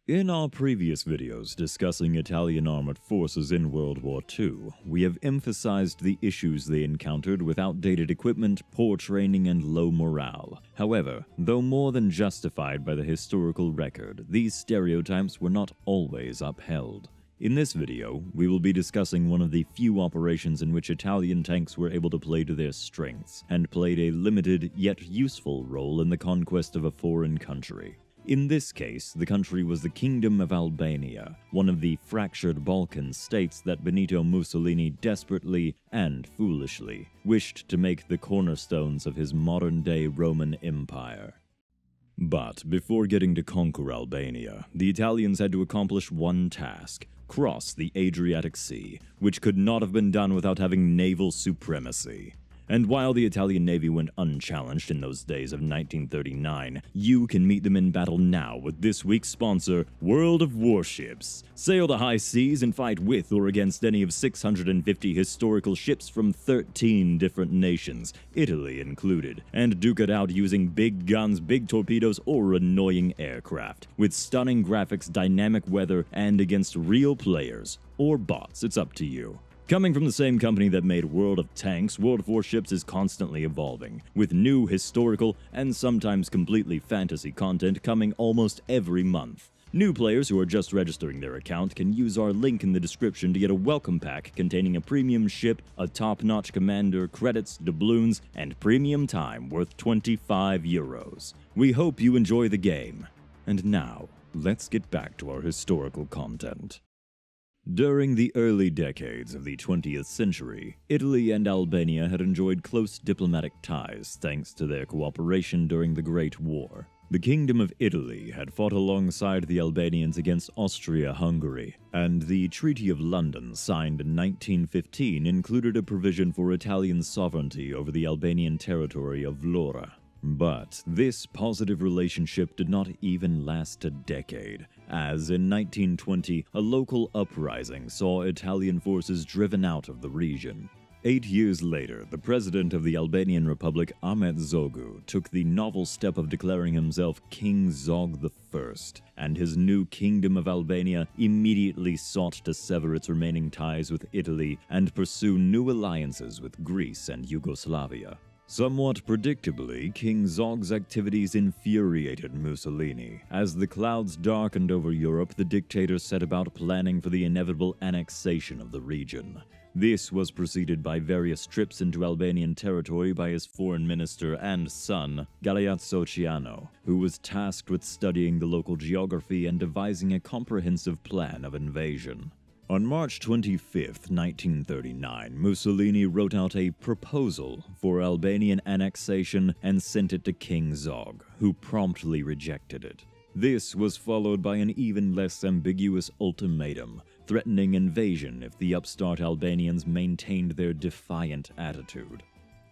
In our previous videos discussing Italian armored forces in World War II, we have emphasized the issues they encountered with outdated equipment, poor training, and low morale. However, though more than justified by the historical record, these stereotypes were not always upheld. In this video, we will be discussing one of the few operations in which Italian tanks were able to play to their strengths, and played a limited yet useful role in the conquest of a foreign country. In this case, the country was the Kingdom of Albania, one of the fractured Balkan states that Benito Mussolini desperately and foolishly wished to make the cornerstones of his modern-day Roman Empire. But before getting to conquer Albania, the Italians had to accomplish one task: cross the Adriatic Sea, which could not have been done without having naval supremacy. And while the Italian Navy went unchallenged in those days of 1939, you can meet them in battle now with this week's sponsor, World of Warships. Sail the high seas and fight with or against any of 650 historical ships from 13 different nations, Italy included, and duke it out using big guns, big torpedoes, or annoying aircraft, with stunning graphics, dynamic weather, and against real players. Or bots, it's up to you. Coming from the same company that made World of Tanks, World of Warships is constantly evolving, with new historical and sometimes completely fantasy content coming almost every month. New players who are just registering their account can use our link in the description to get a welcome pack containing a premium ship, a top-notch commander, credits, doubloons, and premium time worth €25. We hope you enjoy the game. And now, let's get back to our historical content. During the early decades of the 20th century, Italy and Albania had enjoyed close diplomatic ties thanks to their cooperation during the Great War. The Kingdom of Italy had fought alongside the Albanians against Austria-Hungary, and the Treaty of London, signed in 1915, included a provision for Italian sovereignty over the Albanian territory of Vlora. But this positive relationship did not even last a decade, as in 1920 a local uprising saw Italian forces driven out of the region. 8 years later, the president of the Albanian Republic, Ahmet Zogu, took the novel step of declaring himself King Zog I, and his new Kingdom of Albania immediately sought to sever its remaining ties with Italy and pursue new alliances with Greece and Yugoslavia. Somewhat predictably, King Zog's activities infuriated Mussolini. As the clouds darkened over Europe, the dictator set about planning for the inevitable annexation of the region. This was preceded by various trips into Albanian territory by his foreign minister and son, Galeazzo Ciano, who was tasked with studying the local geography and devising a comprehensive plan of invasion. On March 25, 1939, Mussolini wrote out a proposal for Albanian annexation and sent it to King Zog, who promptly rejected it. This was followed by an even less ambiguous ultimatum, threatening invasion if the upstart Albanians maintained their defiant attitude.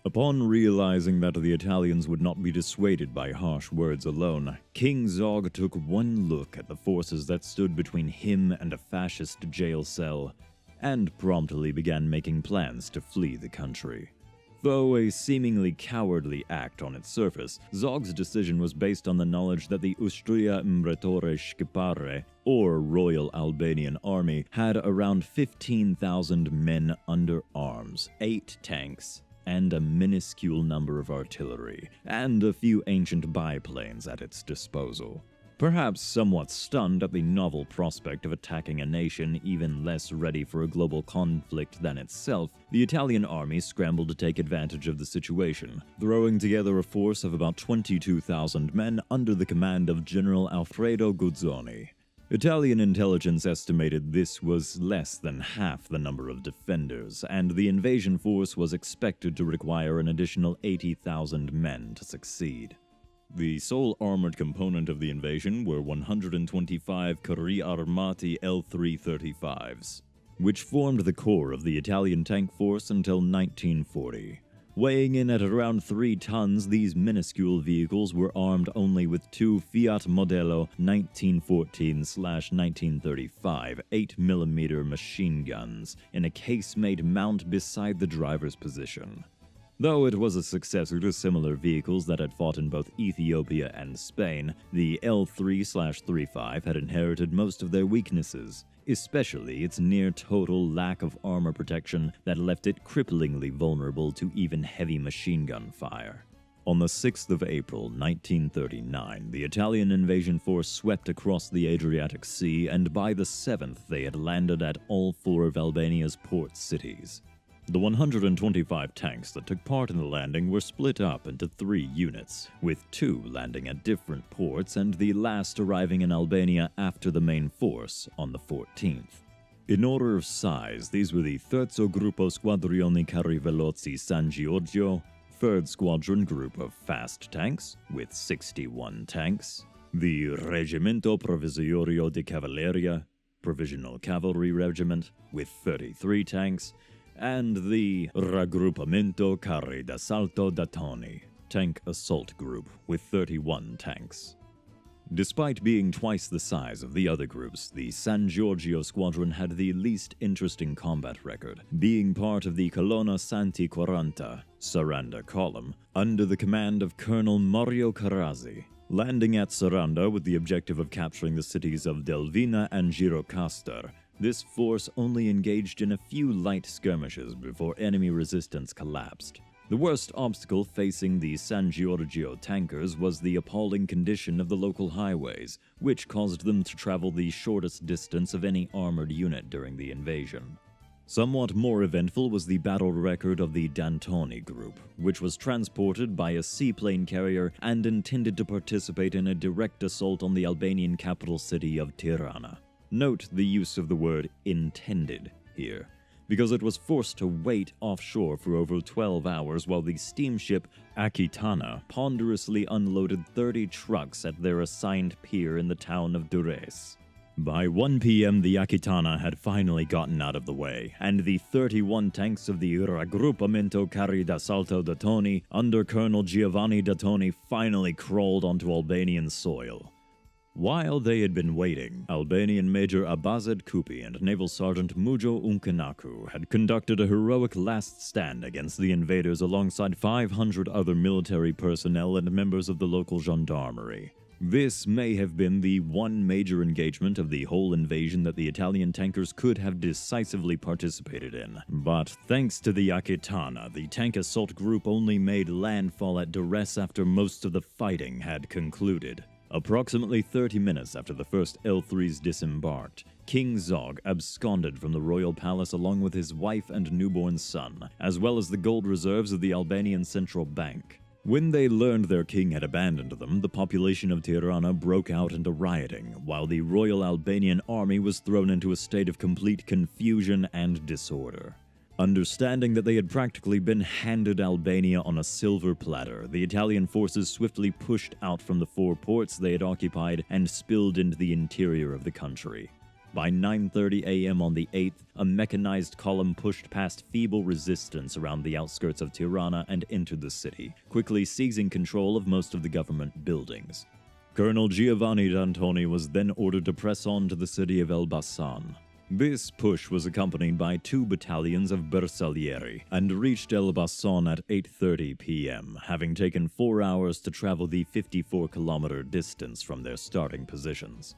Upon realizing that the Italians would not be dissuaded by harsh words alone, King Zog took one look at the forces that stood between him and a fascist jail cell, and promptly began making plans to flee the country. Though a seemingly cowardly act on its surface, Zog's decision was based on the knowledge that the Ustria Mbretore Shqiptare, or Royal Albanian Army, had around 15,000 men under arms, 8 tanks, and a minuscule number of artillery, and a few ancient biplanes at its disposal. Perhaps somewhat stunned at the novel prospect of attacking a nation even less ready for a global conflict than itself, the Italian army scrambled to take advantage of the situation, throwing together a force of about 22,000 men under the command of General Alfredo Guzzoni. Italian intelligence estimated this was less than half the number of defenders, and the invasion force was expected to require an additional 80,000 men to succeed. The sole armored component of the invasion were 125 Carri Armati L335s, which formed the core of the Italian tank force until 1940. Weighing in at around 3 tons, these minuscule vehicles were armed only with 2 Fiat Modello 1914/1935 8mm machine guns in a casemate mount beside the driver's position. Though it was a successor to similar vehicles that had fought in both Ethiopia and Spain, the L3/35 had inherited most of their weaknesses, especially its near-total lack of armor protection that left it cripplingly vulnerable to even heavy machine gun fire. On the 6th of April, 1939, the Italian invasion force swept across the Adriatic Sea, and by the 7th they had landed at all 4 of Albania's port cities. The 125 tanks that took part in the landing were split up into 3 units, with 2 landing at different ports and the last arriving in Albania after the main force on the 14th. In order of size, these were the Terzo Gruppo Squadrioni Carri Veloci San Giorgio, 3rd Squadron Group of Fast Tanks, with 61 tanks, the Reggimento Provvisorio di Cavalleria, Provisional Cavalry Regiment, with 33 tanks, and the Raggruppamento Carri d'Assalto d'Attoni, Tank Assault Group, with 31 tanks. Despite being twice the size of the other groups, the San Giorgio Squadron had the least interesting combat record, being part of the Colonna Santi Quaranta, Saranda Column, under the command of Colonel Mario Carrazzi. Landing at Saranda with the objective of capturing the cities of Delvina and Girocastor, this force only engaged in a few light skirmishes before enemy resistance collapsed. The worst obstacle facing the San Giorgio tankers was the appalling condition of the local highways, which caused them to travel the shortest distance of any armored unit during the invasion. Somewhat more eventful was the battle record of the Dantoni group, which was transported by a seaplane carrier and intended to participate in a direct assault on the Albanian capital city of Tirana. Note the use of the word intended here, because it was forced to wait offshore for over 12 hours while the steamship Aquitana ponderously unloaded 30 trucks at their assigned pier in the town of Durrës. By 1 p.m. the Aquitana had finally gotten out of the way, and the 31 tanks of the Raggruppamento Carri d'Assalto d'Attoni under Colonel Giovanni d'Attoni finally crawled onto Albanian soil. While they had been waiting, Albanian Major Abazed Kupi and Naval Sergeant Mujo Unkenaku had conducted a heroic last stand against the invaders alongside 500 other military personnel and members of the local gendarmerie. This may have been the one major engagement of the whole invasion that the Italian tankers could have decisively participated in. But thanks to the Aquitana, the tank assault group only made landfall at Durrës after most of the fighting had concluded. Approximately 30 minutes after the first L3s disembarked, King Zog absconded from the royal palace along with his wife and newborn son, as well as the gold reserves of the Albanian Central Bank. When they learned their king had abandoned them, the population of Tirana broke out into rioting, while the Royal Albanian Army was thrown into a state of complete confusion and disorder. Understanding that they had practically been handed Albania on a silver platter, the Italian forces swiftly pushed out from the 4 ports they had occupied and spilled into the interior of the country. By 9:30 a.m. on the 8th, a mechanized column pushed past feeble resistance around the outskirts of Tirana and entered the city, quickly seizing control of most of the government buildings. Colonel Giovanni d'Antoni was then ordered to press on to the city of Elbasan. This push was accompanied by 2 battalions of Bersaglieri and reached Elbasan at 8:30 p.m., having taken 4 hours to travel the 54-kilometer distance from their starting positions.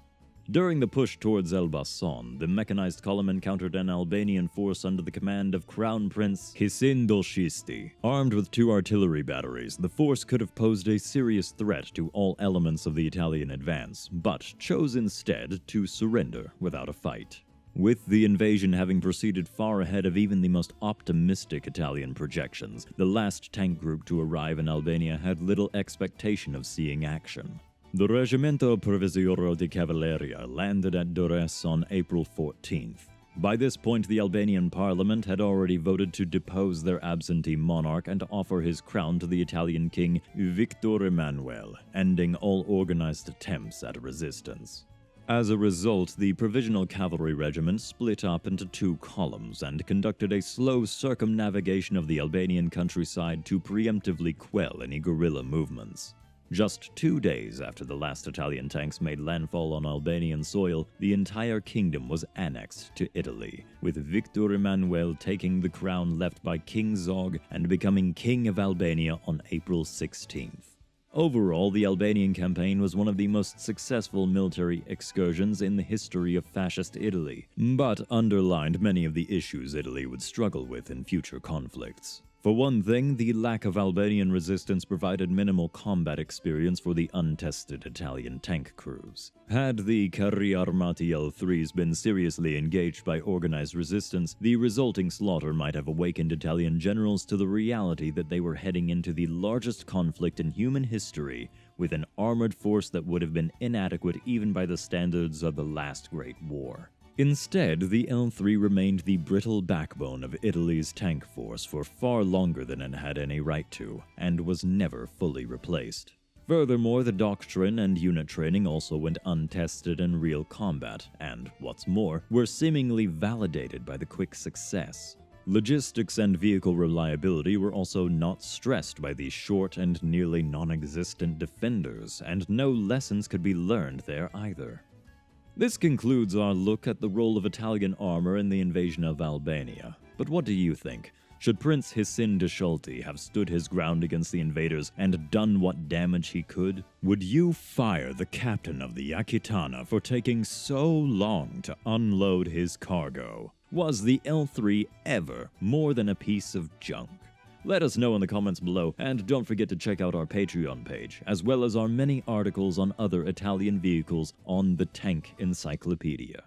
During the push towards Elbasan, the mechanized column encountered an Albanian force under the command of Crown Prince Hisin Dolshisti. Armed with 2 artillery batteries, the force could have posed a serious threat to all elements of the Italian advance, but chose instead to surrender without a fight. With the invasion having proceeded far ahead of even the most optimistic Italian projections, the last tank group to arrive in Albania had little expectation of seeing action. The Reggimento Provvisorio di Cavalleria landed at Durrës on April 14th. By this point, the Albanian parliament had already voted to depose their absentee monarch and offer his crown to the Italian king Victor Emmanuel, ending all organized attempts at resistance. As a result, the Provisional Cavalry Regiment split up into 2 columns and conducted a slow circumnavigation of the Albanian countryside to preemptively quell any guerrilla movements. Just 2 days after the last Italian tanks made landfall on Albanian soil, the entire kingdom was annexed to Italy, with Victor Emmanuel taking the crown left by King Zog and becoming King of Albania on April 16th. Overall, the Albanian campaign was one of the most successful military excursions in the history of fascist Italy, but underlined many of the issues Italy would struggle with in future conflicts. For one thing, the lack of Albanian resistance provided minimal combat experience for the untested Italian tank crews. Had the Carri Armati L3s been seriously engaged by organized resistance, the resulting slaughter might have awakened Italian generals to the reality that they were heading into the largest conflict in human history, with an armored force that would have been inadequate even by the standards of the last Great War. Instead, the L3 remained the brittle backbone of Italy's tank force for far longer than it had any right to, and was never fully replaced. Furthermore, the doctrine and unit training also went untested in real combat, and, what's more, were seemingly validated by the quick success. Logistics and vehicle reliability were also not stressed by these short and nearly non-existent defenders, and no lessons could be learned there either. This concludes our look at the role of Italian armor in the invasion of Albania. But what do you think? Should Prince Hisin de Schulte have stood his ground against the invaders and done what damage he could? Would you fire the captain of the Aquitana for taking so long to unload his cargo? Was the L3 ever more than a piece of junk? Let us know in the comments below, and don't forget to check out our Patreon page, as well as our many articles on other Italian vehicles on the Tank Encyclopedia.